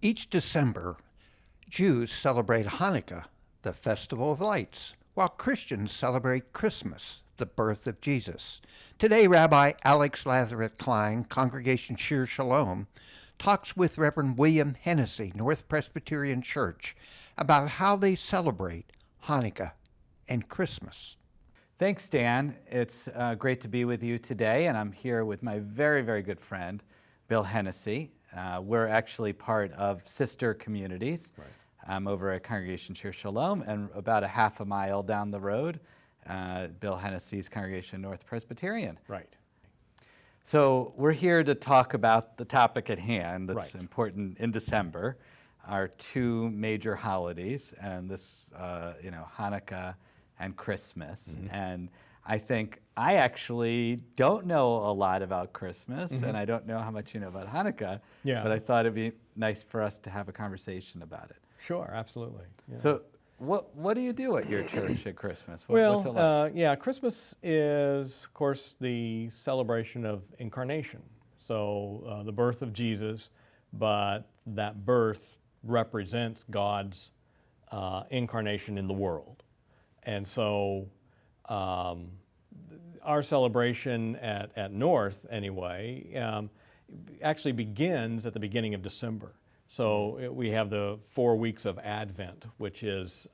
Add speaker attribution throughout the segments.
Speaker 1: Each December, Jews celebrate Hanukkah, the festival of lights, while Christians celebrate Christmas, the birth of Jesus. Today, Rabbi Alex Lazarus-Klein, Congregation Shir Shalom, talks with Reverend William Hennessy, North Presbyterian Church, about how they celebrate Hanukkah and Christmas.
Speaker 2: Thanks, Dan. It's great to be with you today, and I'm here with my very, very good friend, Bill Hennessy. We're actually part of sister communities.
Speaker 3: Right.
Speaker 2: I'm over at Congregation Shir Shalom, and about a half a mile down the road, Bill Hennessy's Congregation North Presbyterian.
Speaker 3: Right.
Speaker 2: So we're here to talk about the topic at hand that's
Speaker 3: Right.
Speaker 2: important in December, our two major holidays, and this, Hanukkah and Christmas.
Speaker 3: Mm-hmm.
Speaker 2: And I think I actually don't know a lot about Christmas,
Speaker 3: Mm-hmm.
Speaker 2: and I don't know how much you know about Hanukkah,
Speaker 3: Yeah.
Speaker 2: but I thought it'd be nice for us to have a conversation about it.
Speaker 3: Sure, absolutely. Yeah.
Speaker 2: So what do you do at your church at Christmas? What's it like?
Speaker 3: Christmas is, of course, the celebration of incarnation. So the birth of Jesus, but that birth represents God's incarnation in the world. And so our celebration at North, anyway, actually begins at the beginning of December. So we have the 4 weeks of Advent, which is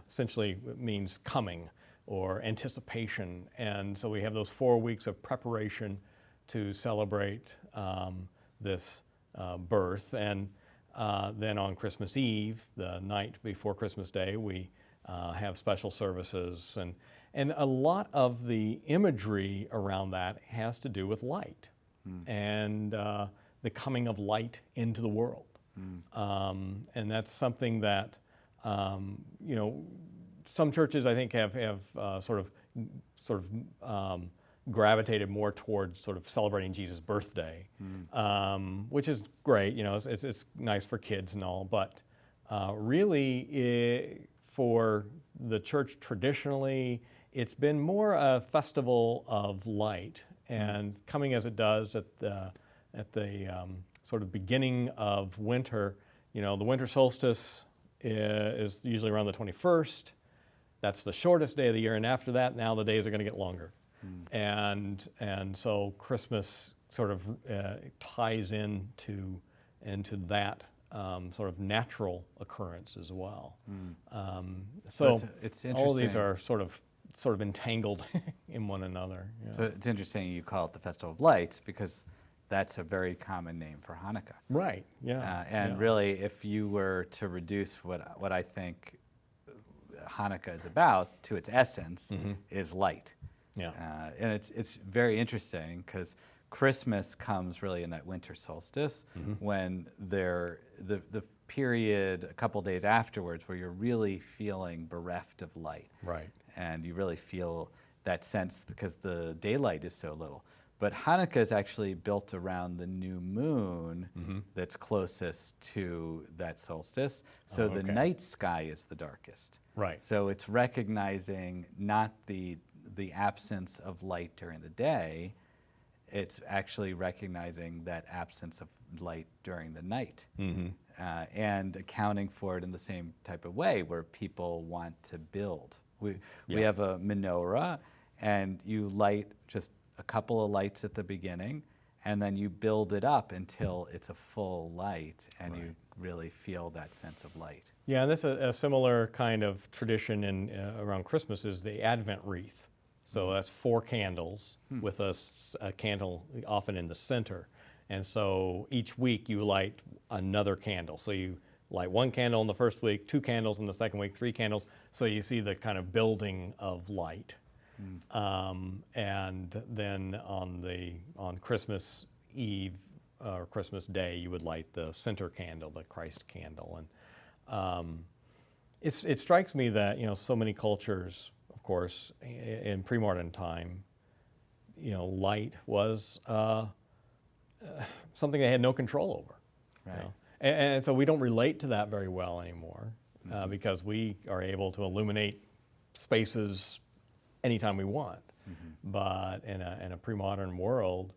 Speaker 3: essentially means coming or anticipation. And so we have those 4 weeks of preparation to celebrate this birth. And then on Christmas Eve, the night before Christmas Day, we have special services. And a lot of the imagery around that has to do with light and the coming of light into the world. And that's something that, some churches I think have sort of gravitated more towards sort of celebrating Jesus' birthday, which is great. It's nice for kids and all, but really for the church traditionally, it's been more a festival of light, and coming as it does at the sort of beginning of winter. The winter solstice is usually around the 21st. That's the shortest day of the year, and after that, now the days are going to get longer. And so Christmas sort of ties into that sort of natural occurrence as well. So
Speaker 2: it's
Speaker 3: all of these
Speaker 2: interesting.
Speaker 3: are sort of entangled in one another. Yeah.
Speaker 2: So it's interesting you call it the Festival of Lights, because that's a very common name for Hanukkah.
Speaker 3: Right. Yeah.
Speaker 2: And really, if you were to reduce what I think Hanukkah is about to its essence, is light.
Speaker 3: Yeah.
Speaker 2: And it's very interesting because Christmas comes really in that winter solstice, when the period a couple days afterwards where you're really feeling bereft of light.
Speaker 3: Right.
Speaker 2: And you really feel that sense because the daylight is so little. But Hanukkah is actually built around the new moon that's closest to that solstice. So the night sky is the darkest.
Speaker 3: Right.
Speaker 2: So it's recognizing not the absence of light during the day, it's actually recognizing that absence of light during the night. And accounting for it in the same type of way where people want to build. We have a menorah, and you light just a couple of lights at the beginning, and then you build it up until it's a full light, and you really feel that sense of light.
Speaker 3: Yeah, and this a similar kind of tradition around Christmas is the Advent wreath. So that's 4 candles with a candle often in the center. And so each week you light another candle. So you light 1 candle in the first week, 2 candles in the second week, 3 candles. So you see the kind of building of light. And then on Christmas Eve or Christmas Day, you would light the center candle, the Christ candle. And it strikes me that so many cultures, of course, in pre-modern time, light was something they had no control over.
Speaker 2: Right.
Speaker 3: And so we don't relate to that very well anymore because we are able to illuminate spaces anytime we want. But in a pre-modern world,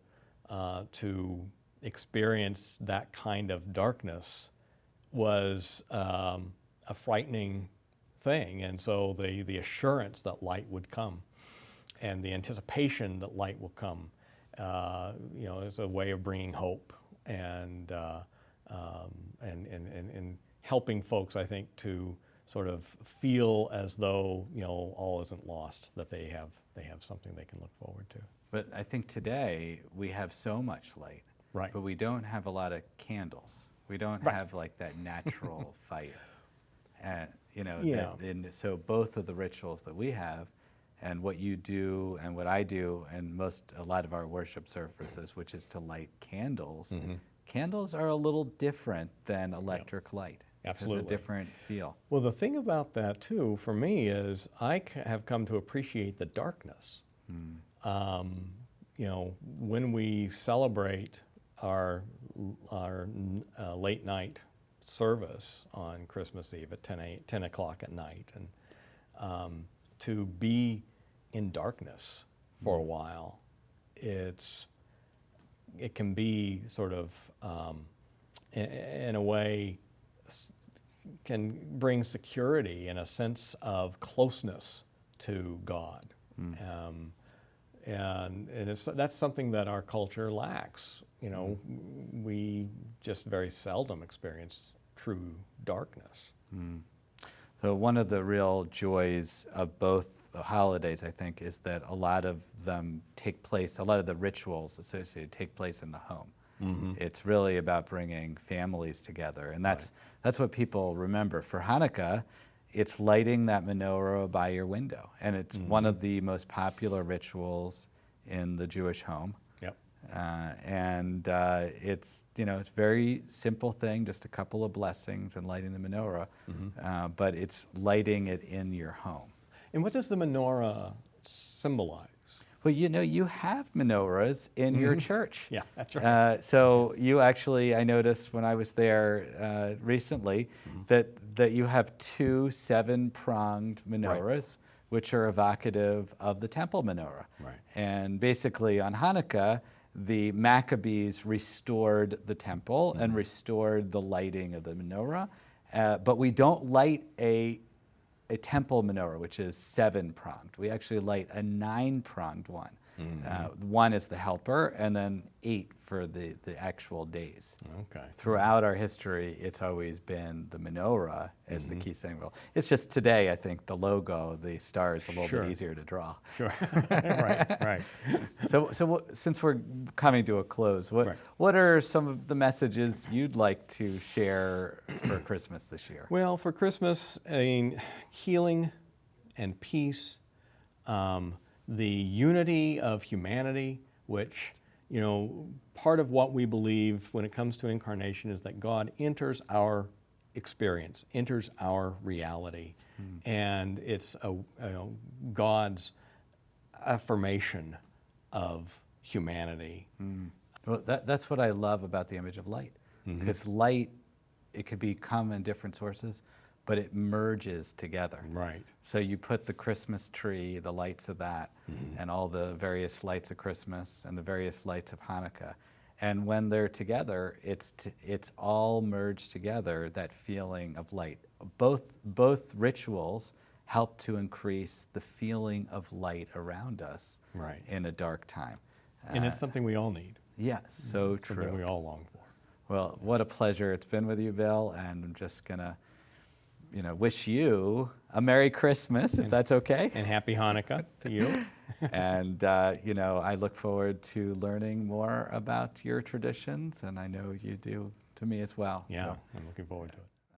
Speaker 3: to experience that kind of darkness was a frightening thing, and so the assurance that light would come, and the anticipation that light will come, is a way of bringing hope and helping folks, I think, to sort of feel as though all isn't lost, that they have something they can look forward to.
Speaker 2: But I think today we have so much light,
Speaker 3: Right.
Speaker 2: but we don't have a lot of candles. We don't
Speaker 3: Right.
Speaker 2: have like that natural fire. And
Speaker 3: Yeah.
Speaker 2: and so both of the rituals that we have, and what you do and what I do, and a lot of our worship services, which is to light candles. Candles are a little different than electric light.
Speaker 3: Absolutely.
Speaker 2: It's a different feel.
Speaker 3: Well, the thing about that too, for me, is I have come to appreciate the darkness. When we celebrate our late night service on Christmas Eve at 10 o'clock at night, and to be in darkness for a while, it can be sort of, in a way, can bring security and a sense of closeness to God. And that's something that our culture lacks. We just very seldom experience true darkness.
Speaker 2: So one of the real joys of both the holidays, I think, is that a lot of them take place, a lot of the rituals associated take place in the home. It's really about bringing families together, and that's what people remember. For Hanukkah, it's lighting that menorah by your window, and it's one of the most popular rituals in the Jewish home.
Speaker 3: Yep.
Speaker 2: It's it's a very simple thing, just a couple of blessings and lighting the menorah, but it's lighting it in your home.
Speaker 3: And what does the menorah symbolize?
Speaker 2: Well, you have menorahs in your church.
Speaker 3: Yeah, that's right.
Speaker 2: So you actually, I noticed when I was there recently, that you have 2 7-pronged menorahs, which are evocative of the temple menorah.
Speaker 3: Right.
Speaker 2: And basically on Hanukkah, the Maccabees restored the temple and restored the lighting of the menorah, but we don't light a temple menorah, which is 7-pronged. We actually light a 9-pronged one. One is the helper, and then 8 for the actual days.
Speaker 3: Okay.
Speaker 2: Throughout our history, it's always been the menorah as the key symbol. It's just today, I think, the logo, the star is a little bit easier to draw.
Speaker 3: Sure. Right.
Speaker 2: So since we're coming to a close, what are some of the messages you'd like to share for Christmas this year?
Speaker 3: Well, for Christmas, healing and peace, the unity of humanity, which, part of what we believe when it comes to incarnation is that God enters our experience, enters our reality, and it's God's affirmation of humanity.
Speaker 2: Well, that's what I love about the image of light, because light, it could come in different sources, but it merges together.
Speaker 3: Right.
Speaker 2: So you put the Christmas tree, the lights of that, and all the various lights of Christmas and the various lights of Hanukkah, and when they're together, it's all merged together, that feeling of light. Both rituals help to increase the feeling of light around us in a dark time.
Speaker 3: And it's something we all need.
Speaker 2: Yes, so true.
Speaker 3: Something we all long for.
Speaker 2: Well, what a pleasure it's been with you, Bill, and I'm just gonna wish you a Merry Christmas, if that's okay.
Speaker 3: And Happy Hanukkah to you.
Speaker 2: And, I look forward to learning more about your traditions, and I know you do to me as well.
Speaker 3: Yeah,
Speaker 2: So.
Speaker 3: I'm looking forward to it.